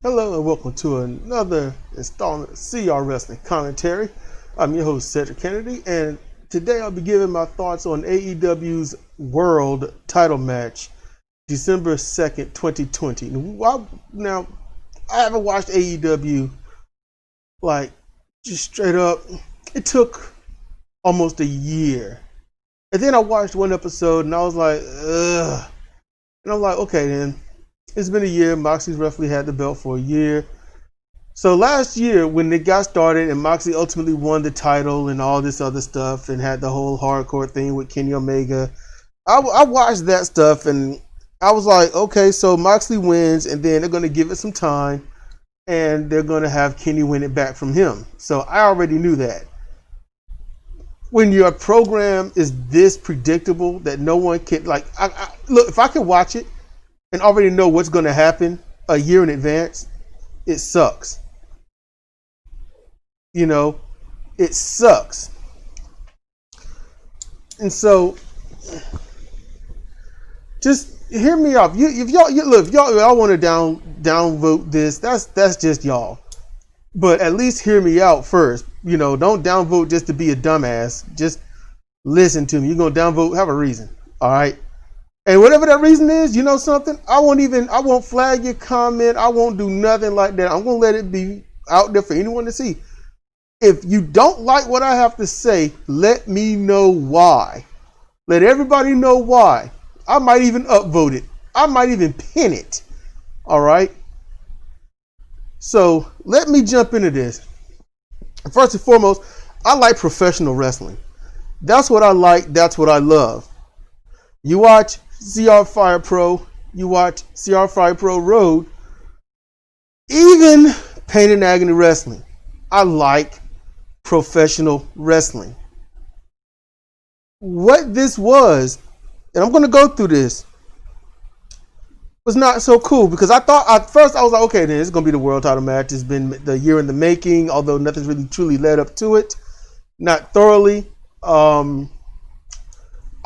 Hello and welcome to another installment of CR Wrestling Commentary. I'm your host Cedric Kennedy, and today I'll be giving my thoughts on AEW's World Title Match, December 2nd, 2020. Now, I haven't watched AEW like just straight up. It took almost a year, and then I watched one episode, and I was like, ugh. And I'm like, okay, then it's been a year. Moxley's roughly had the belt for a year. So last year, when it got started and Moxley ultimately won the title and all this other stuff and had the whole hardcore thing with Kenny Omega, I watched that stuff and I was like, okay, so Moxley wins and then they're going to give it some time and they're going to have Kenny win it back from him. So I already knew that. When your program is this predictable that no one can, look, if I could watch it and already know what's going to happen a year in advance, it sucks. It sucks. And so, just hear me out. If y'all want to downvote this, that's just y'all. But at least hear me out first. Don't downvote just to be a dumbass. Just listen to me. You're gonna downvote, have a reason. All right. And whatever that reason is, you know something? I won't flag your comment. I won't do nothing like that. I'm going to let it be out there for anyone to see. If you don't like what I have to say, let me know why. Let everybody know why. I might even upvote it. I might even pin it. All right? So let me jump into this. First and foremost, I like professional wrestling. That's what I like. That's what I love. You watch CR Fire Pro, you watch CR Fire Pro Road, even Pain and Agony Wrestling. I like professional wrestling. What this was, and I'm going to go through this, was not so cool because I thought at first I was like, okay, then it's going to be the world title match. It's been the year in the making, although nothing's really truly led up to it, not thoroughly.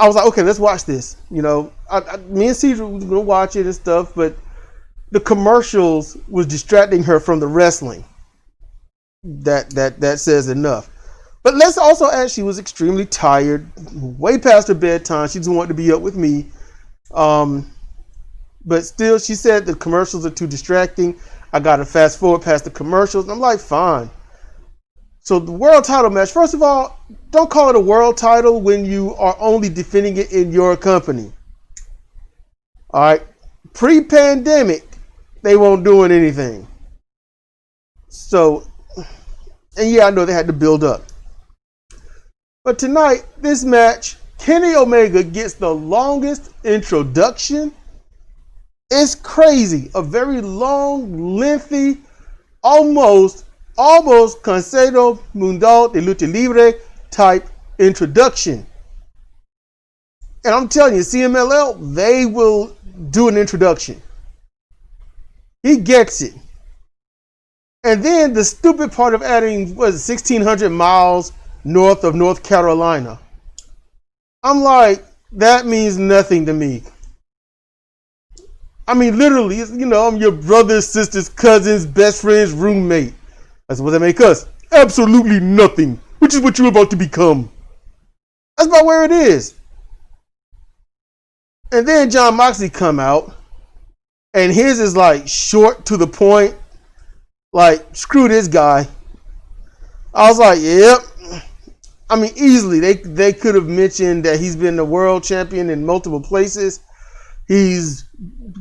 I was like, okay, let's watch this. Me and Cedric were going to watch it and stuff, but the commercials was distracting her from the wrestling. That says enough. But let's also add she was extremely tired, way past her bedtime. She just wanted to be up with me. But still, she said the commercials are too distracting. I got to fast forward past the commercials. I'm like, fine. So the world title match, first of all, don't call it a world title when you are only defending it in your company. All right. Pre-pandemic, they weren't doing anything. So, and yeah, I know they had to build up. But tonight, this match, Kenny Omega gets the longest introduction. It's crazy. A very long, lengthy, almost Consejo Mundial de Lucha Libre type introduction. And I'm telling you, CMLL, they will do an introduction. He gets it. And then the stupid part of adding, 1,600 miles north of North Carolina. I'm like, that means nothing to me. I mean, literally, I'm your brother's, sister's, cousin's, best friend's roommate. That's what they make us. Absolutely nothing. Which is what you're about to become. That's about where it is. And then John Moxley come out. And his is like short to the point. Like, screw this guy. I was like, yep. I mean, easily. They could have mentioned that he's been the world champion in multiple places. He's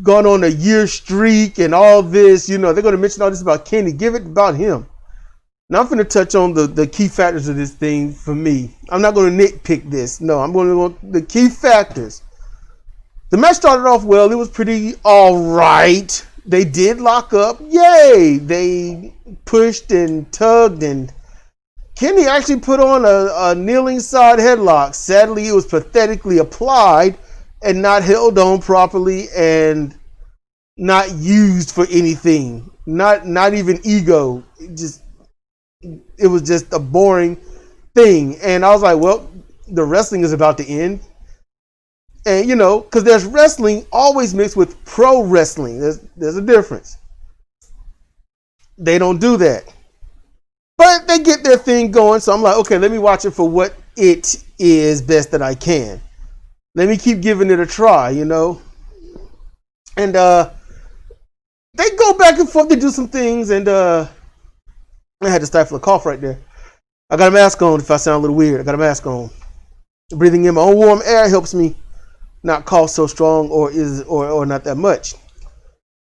gone on a year streak and all this. They're going to mention all this about Kenny. Give it about him. Now I'm going to touch on the key factors of this thing for me. I'm not going to nitpick this. No, I'm going to go the key factors. The match started off well. It was pretty all right. They did lock up. Yay! They pushed and tugged, and Kenny actually put on a kneeling side headlock. Sadly, it was pathetically applied and not held on properly and not used for anything. Not even ego. It was just a boring thing. And I was like, well, the wrestling is about to end. And, because there's wrestling always mixed with pro wrestling. There's a difference. They don't do that. But they get their thing going, so I'm like, okay, let me watch it for what it is best that I can. Let me keep giving it a try, you know. And they go back and forth, they do some things, and I had to stifle a cough right there. I got a mask on if I sound a little weird. I got a mask on. Breathing in my own warm air helps me not cough so strong or not that much.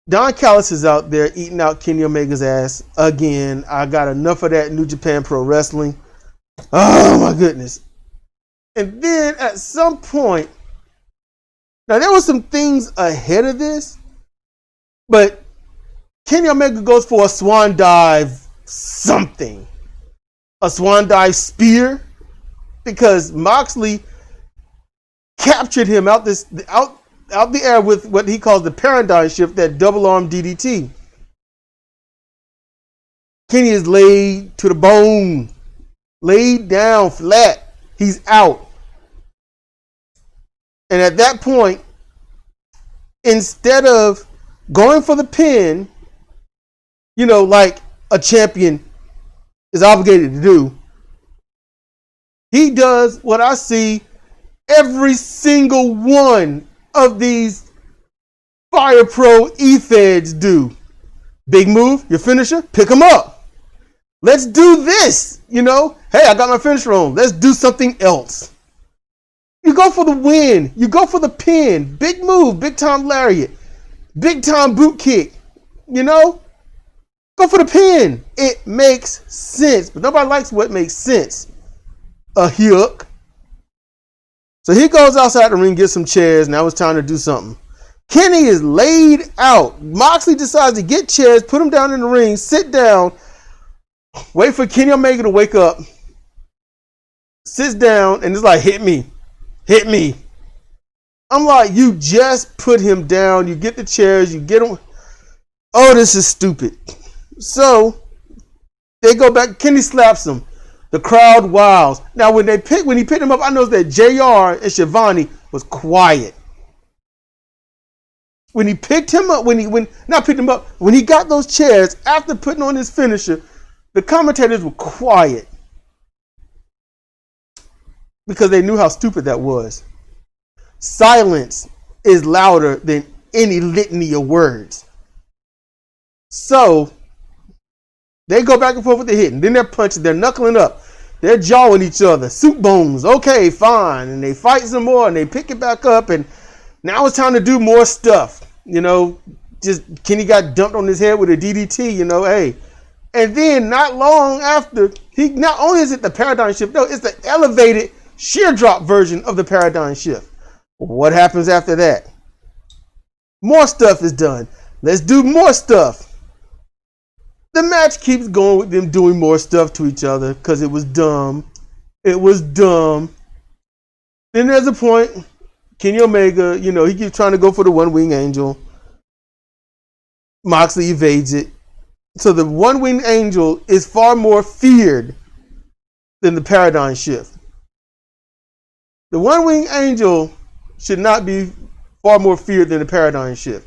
Don Callis is out there eating out Kenny Omega's ass again. I got enough of that New Japan Pro Wrestling. Oh my goodness. And then at some point, now there were some things ahead of this, but Kenny Omega goes for a swan dive something. A swan dive spear, because Moxley captured him out the air with what he calls the paradigm shift, that double arm DDT. Kenny is laid to the bone, laid down flat. He's out. And at that point, instead of going for the pin, you know, like a champion is obligated to do, he does what I see every single one of these Fire Pro E-Feds do. Big move, your finisher, pick him up. Let's do this, you know. Hey, I got my finisher on. Let's do something else. You go for the win. You go for the pin. Big move, big time lariat, big time boot kick, you know. Go for the pin. It makes sense, but nobody likes what makes sense. A hook. So he goes outside the ring, gets some chairs. Now it's time to do something. Kenny is laid out. Moxley decides to get chairs, put him down in the ring, sit down, wait for Kenny Omega to wake up, sits down, and it's like, hit me. Hit me. I'm like, you just put him down. You get the chairs. You get him. Oh, this is stupid. So they go back. Kenny slaps him. The crowd wows. Now, when he picked him up, I noticed that JR and Shivani was quiet. When he picked him up, when he got those chairs after putting on his finisher, the commentators were quiet because they knew how stupid that was. Silence is louder than any litany of words. So they go back and forth with the hitting. Then they're punching. They're knuckling up. They're jawing each other. Soup bones. Okay, fine. And they fight some more and they pick it back up. And now it's time to do more stuff. You know, just Kenny got dumped on his head with a DDT, you know, hey. And then not long after, not only is it the paradigm shift, no, it's the elevated sheer drop version of the paradigm shift. What happens after that? More stuff is done. Let's do more stuff. The match keeps going with them doing more stuff to each other because it was dumb. It was dumb. Then there's a point, Kenny Omega, you know, he keeps trying to go for the one-wing angel. Moxley evades it. So the one-wing angel is far more feared than the paradigm shift. The one-wing angel should not be far more feared than the paradigm shift.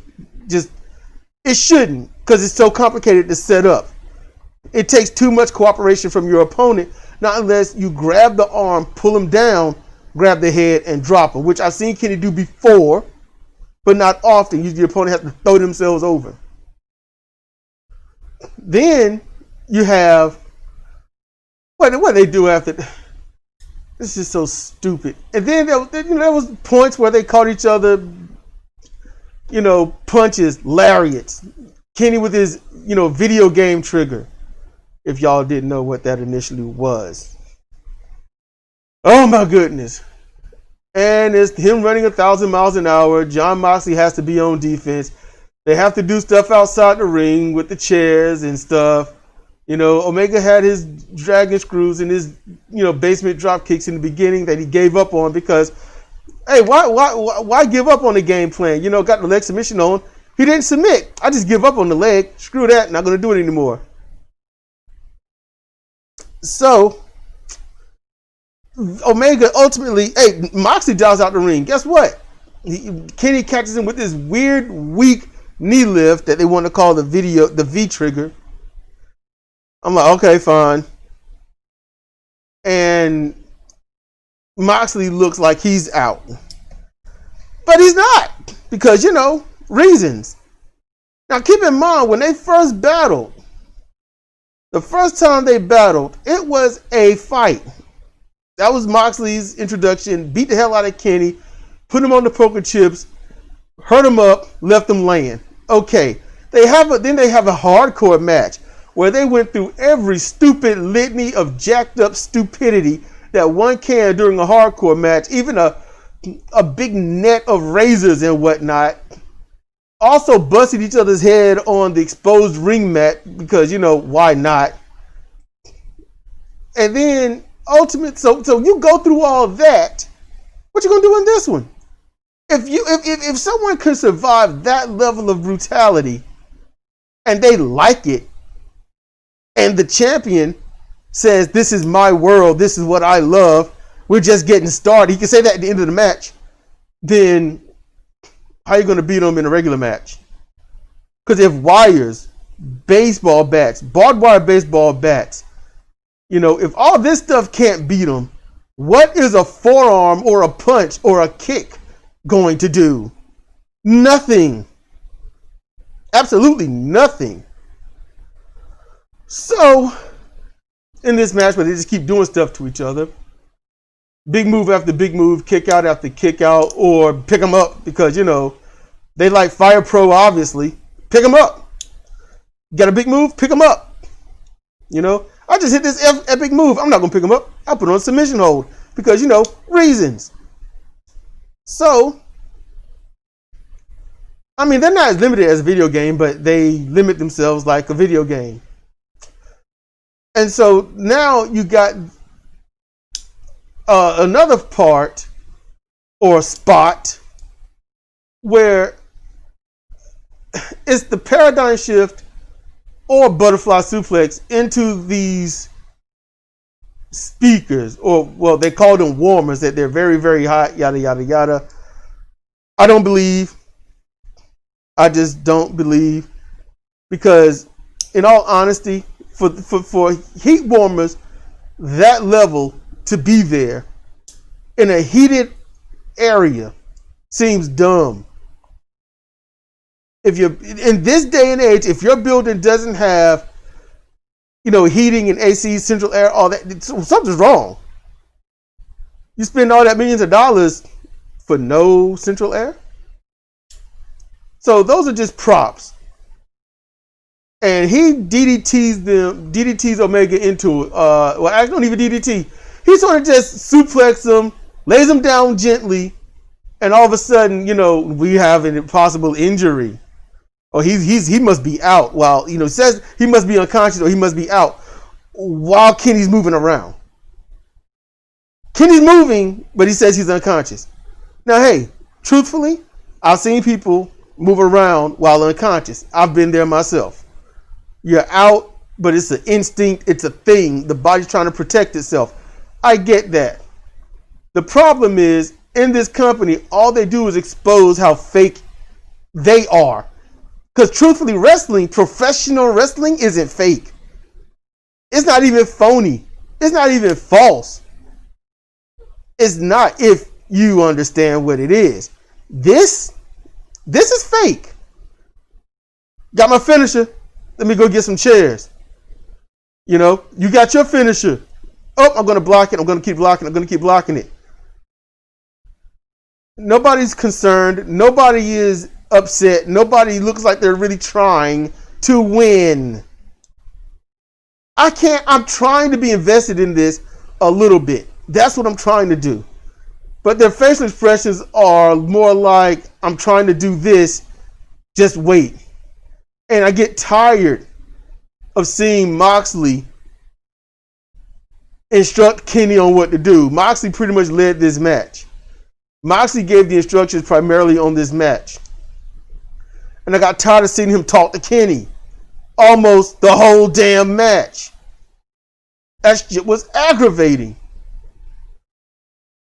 It shouldn't, because it's so complicated to set up. It takes too much cooperation from your opponent, not unless you grab the arm, pull him down, grab the head, and drop him, which I've seen Kenny do before, but not often. Usually your opponent has to throw themselves over. Then you have, what they do after. This is so stupid. And then there was points where they caught each other, you know, punches, lariats. Kenny with his, you know, video game trigger. If y'all didn't know what that initially was. Oh my goodness. And it's him running 1,000 miles an hour. Jon Moxley has to be on defense. They have to do stuff outside the ring with the chairs and stuff. You know, Omega had his dragon screws and his, you know, basement drop kicks in the beginning that he gave up on because, hey, why give up on the game plan? You know, got the leg submission on. He didn't submit. I just give up on the leg. Screw that. Not going to do it anymore. So, Omega ultimately, hey, Moxley dives out the ring. Guess what? Kenny catches him with this weird, weak knee lift that they want to call the V trigger. I'm like, okay, fine. And Moxley looks like he's out. But he's not. Because, reasons. Now keep in mind, when they first battled, the first time they battled, it was a fight. That was Moxley's introduction. Beat the hell out of Kenny. Put him on the poker chips. Hurt him up. Left him laying. Okay. Then they have a hardcore match where they went through every stupid litany of jacked up stupidity that one can during a hardcore match. Even a big net of razors and whatnot. Also busted each other's head on the exposed ring mat because, why not? And then so you go through all that. What you gonna do in this one? If someone can survive that level of brutality and they like it, and the champion says, "This is my world, this is what I love, we're just getting started," he can say that at the end of the match, then how are you going to beat them in a regular match? Because if wires, baseball bats, barbed wire baseball bats, if all this stuff can't beat them, what is a forearm or a punch or a kick going to do? Nothing. Absolutely nothing. So, in this match where they just keep doing stuff to each other, big move after big move, kick out after kick out, or pick them up because, they like Fire Pro, obviously. Pick them up. Got a big move? Pick them up. I just hit this epic move. I'm not going to pick them up. I'll put it on submission hold because, reasons. So, they're not as limited as a video game, but they limit themselves like a video game. And so now you got another part or spot where it's the paradigm shift or butterfly suplex into these speakers, or they call them warmers, that they're very, very hot, yada, yada, yada. I don't believe. I just don't believe, because in all honesty, for heat warmers that level to be there in a heated area seems dumb. If you're in this day and age, if your building doesn't have, heating and AC, central air, all that, something's wrong. You spend all that millions of dollars for no central air. So those are just props. And he DDTs Omega into it. I don't even DDT. He sort of just suplexes him, lays him down gently, and all of a sudden, we have a possible injury. Or he must be out while, says he must be unconscious or he must be out while Kenny's moving around. Kenny's moving, but he says he's unconscious. Now, hey, truthfully, I've seen people move around while unconscious. I've been there myself. You're out, but it's an instinct. It's a thing. The body's trying to protect itself. I get that. The problem is, in this company, all they do is expose how fake they are. Because truthfully, professional wrestling isn't fake. It's not even phony. It's not even false. It's not, if you understand what it is. This is fake. Got my finisher. Let me go get some chairs. You got your finisher. Oh, I'm going to block it. I'm going to keep blocking. I'm going to keep blocking it. Nobody's concerned. Nobody is upset. Nobody looks like they're really trying to win. I'm trying to be invested in this a little bit. That's what I'm trying to do. But their facial expressions are more like, I'm trying to do this, just wait. And I get tired of seeing Moxley instruct Kenny on what to do. Moxley pretty much led this match. Moxley gave the instructions primarily on this match. And I got tired of seeing him talk to Kenny almost the whole damn match. That shit was aggravating.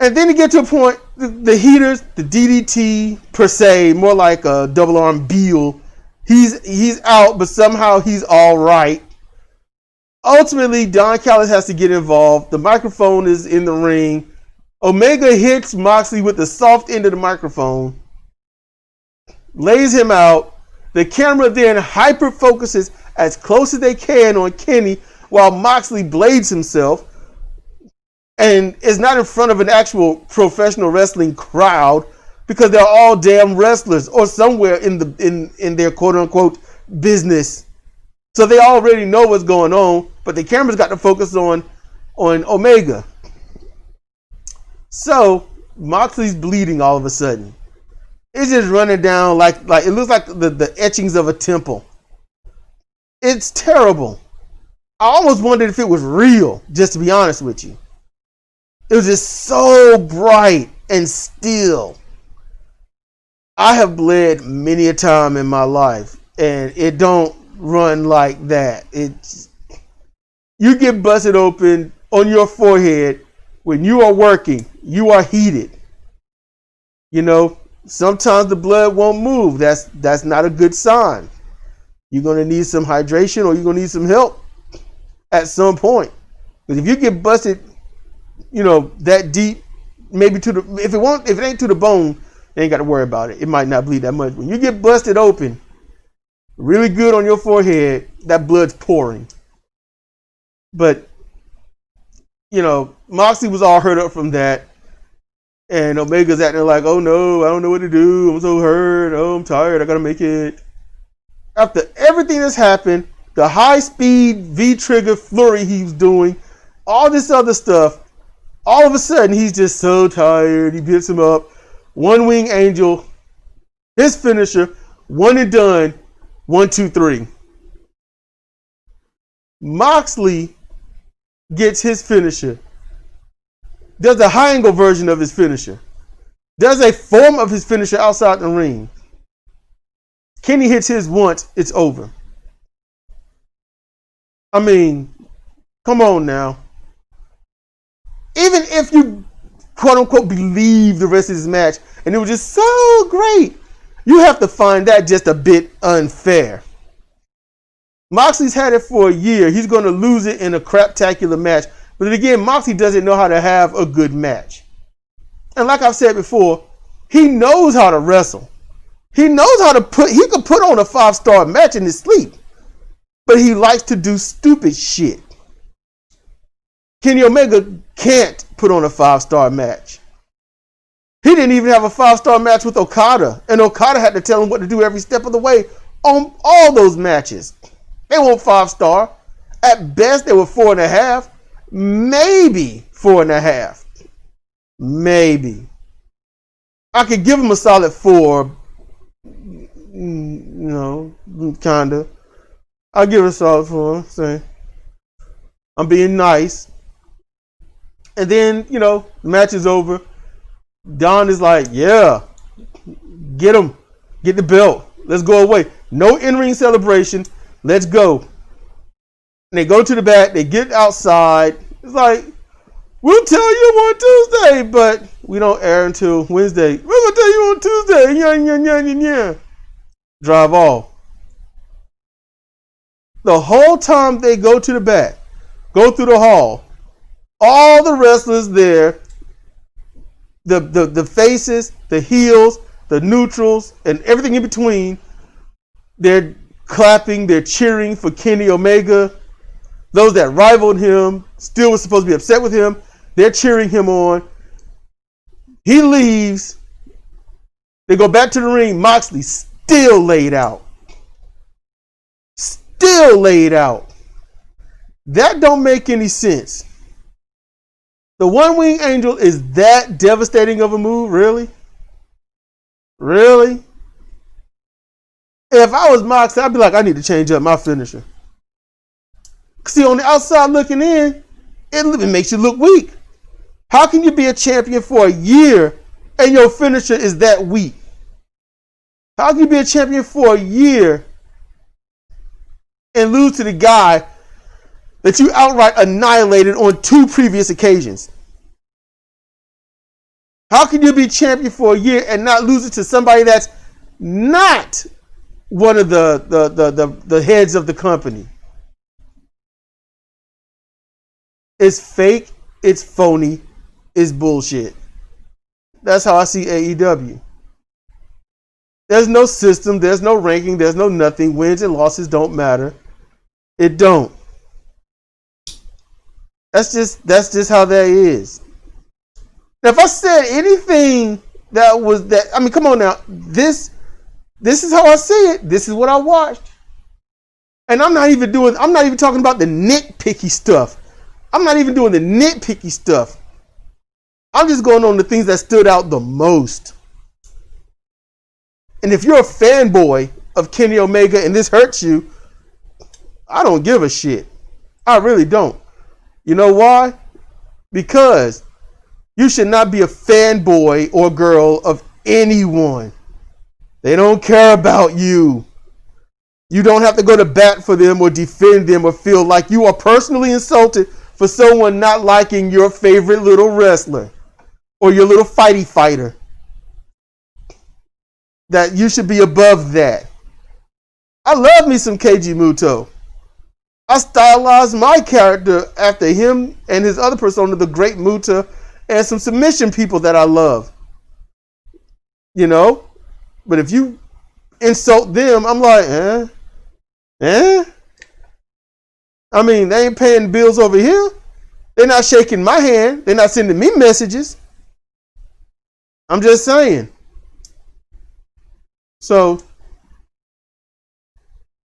And then you get to a point, the heaters, the DDT per se, more like a double arm Beal. He's out, but somehow he's all right. Ultimately, Don Callis has to get involved. The microphone is in the ring. Omega hits Moxley with the soft end of the microphone, lays him out. The camera then hyper focuses as close as they can on Kenny while Moxley blades himself and is not in front of an actual professional wrestling crowd because they're all damn wrestlers or somewhere in their quote unquote business. So they already know what's going on, but the camera's got to focus on Omega. So Moxley's bleeding all of a sudden. It's just running down like it looks like the etchings of a temple. It's terrible. I almost wondered if it was real, just to be honest with you. It was just so bright and still. I have bled many a time in my life, and it don't run like that. You get busted open on your forehead when you are working. You are heated. You know, sometimes the blood won't move. That's not a good sign. You're gonna need some hydration, or you're gonna need some help at some point. Because if you get busted, you know, that deep, maybe if it ain't to the bone, you ain't got to worry about it. It might not bleed that much. When you get busted open, really good on your forehead, that blood's pouring. But, you know, Moxley was all hurt up from that. And Omega's acting like, oh no, I don't know what to do. I'm so hurt. Oh, I'm tired. I got to make it. After everything that's happened, the high-speed V-trigger flurry he was doing, all this other stuff, all of a sudden he's just so tired. He picks him up. One wing angel, his finisher, one and done, 1, 2, 3. Moxley gets his finisher. Does a high angle version of his finisher. Does a form of his finisher outside the ring. Kenny hits his once, it's over. I mean, come on now. Even if you quote unquote believe the rest of this match and it was just so great, you have to find that just a bit unfair. Moxley's had it for a year. He's going to lose it in a craptacular match. But then again, Moxley doesn't know how to have a good match. And like I've said before, he knows how to wrestle. He knows how to he can put on a 5-star match in his sleep. But he likes to do stupid shit. Kenny Omega can't put on a 5-star match. He didn't even have a 5-star match with Okada. And Okada had to tell him what to do every step of the way on all those matches. They weren't 5-star. At best, they were 4.5. Maybe 4.5. Maybe. I could give him a solid 4. You know, kinda. I'll give it a solid 4. Say, I'm being nice. And then, you know, the match is over. Don is like, yeah, get him. Get the belt. Let's go away. No in-ring celebration. Let's go. And they go to the back. They get outside. It's like, we'll tell you on Tuesday, but we don't air until Wednesday. We're going to tell you on Tuesday. Yeah. Drive off. The whole time they go to the back, go through the hall, all the wrestlers there, the faces, the heels, the neutrals, and everything in between, they're clapping, they're cheering for Kenny Omega. Those that rivaled him, still was supposed to be upset with him, they're cheering him on. He leaves. They go back to the ring. Moxley still laid out. Still laid out. That don't make any sense. The one wing angel is that devastating of a move, really? Really? If I was Moxley, I'd be like, I need to change up my finisher. See, on the outside looking in, it makes you look weak. How can you be a champion for a year and your finisher is that weak? How can you be a champion for a year and lose to the guy that you outright annihilated on 2 previous occasions? How can you be champion for a year and not lose it to somebody that's not one of the heads of the company? It's fake, it's phony, it's bullshit. That's how I see AEW. There's no system, there's no ranking, there's no nothing. Wins and losses don't matter. It don't. That's just how that is. Now, if I said anything that was that, I mean, come on now. This is how I see it. This is what I watched. And I'm not even talking about the nitpicky stuff. I'm not even doing the nitpicky stuff. I'm just going on the things that stood out the most. And if you're a fanboy of Kenny Omega and this hurts you, I don't give a shit. I really don't. You know why? Because you should not be a fanboy or girl of anyone. They don't care about you. You don't have to go to bat for them or defend them or feel like you are personally insulted for someone not liking your favorite little wrestler or your little fighter. That you should be above that. I love me some Keiji Muto. I stylized my character after him and his other persona, the Great Muta, and some submission people that I love. You know? But if you insult them, I'm like, I mean, they ain't paying bills over here. They're not shaking my hand. They're not sending me messages. I'm just saying. So,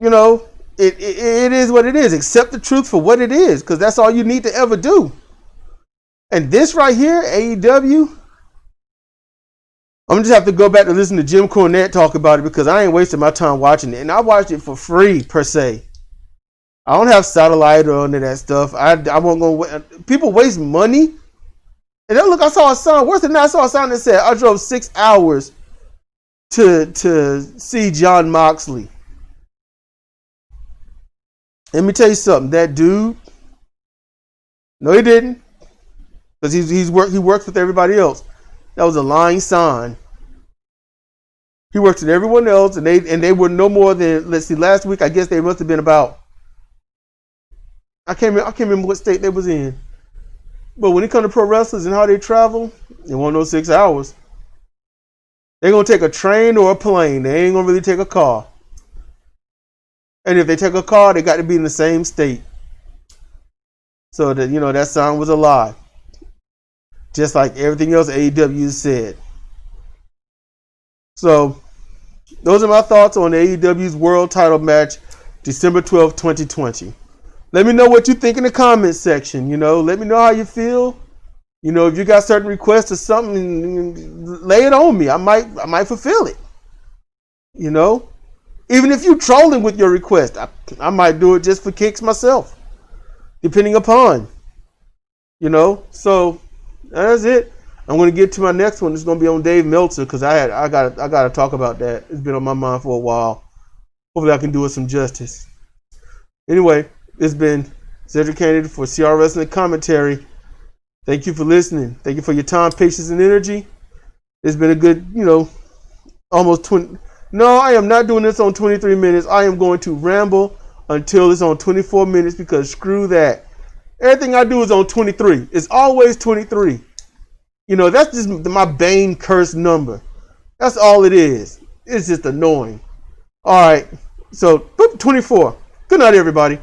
you know, it is what it is. Accept the truth for what it is, because that's all you need to ever do. And this right here, AEW, I'm just have to go back to listen to Jim Cornette talk about it, because I ain't wasting my time watching it. And I watched it for free, per se. I don't have satellite or any of that stuff. I won't go. People waste money. And then look, I saw a sign. Worse than that, I saw a sign that said, I drove 6 hours to see John Moxley. Let me tell you something. That dude, no, he didn't, because he works with everybody else. That was a lying sign. He works with everyone else, and they were no more than, let's see, last week I guess they must have been about, I can't remember what state they was in. But when it comes to pro wrestlers and how they travel, they want no 6 hours. They're going to take a train or a plane. They ain't going to really take a car. And if they take a car, they got to be in the same state. So that, you know, that sign was a lie. Just like everything else AEW said. So, those are my thoughts on AEW's World Title match, December 12th, 2020. Let me know what you think in the comments section. You know, let me know how you feel. You know, if you got certain requests or something, lay it on me. I might fulfill it. You know, even if you trolling with your request, I might do it just for kicks myself, depending upon. You know, so that's it. I'm going to get to my next one. It's going to be on Dave Meltzer, because I got to talk about that. It's been on my mind for a while. Hopefully I can do it some justice. Anyway, it's been Cedric Kennedy for CR Wrestling Commentary. Thank you for listening. Thank you for your time, patience, and energy. It's been a good, you know, almost 20. No, I am not doing this on 23 minutes. I am going to ramble until it's on 24 minutes, because screw that. Everything I do is on 23. It's always 23. You know, that's just my Bane curse number. That's all it is. It's just annoying. All right. So, 24. Good night, everybody.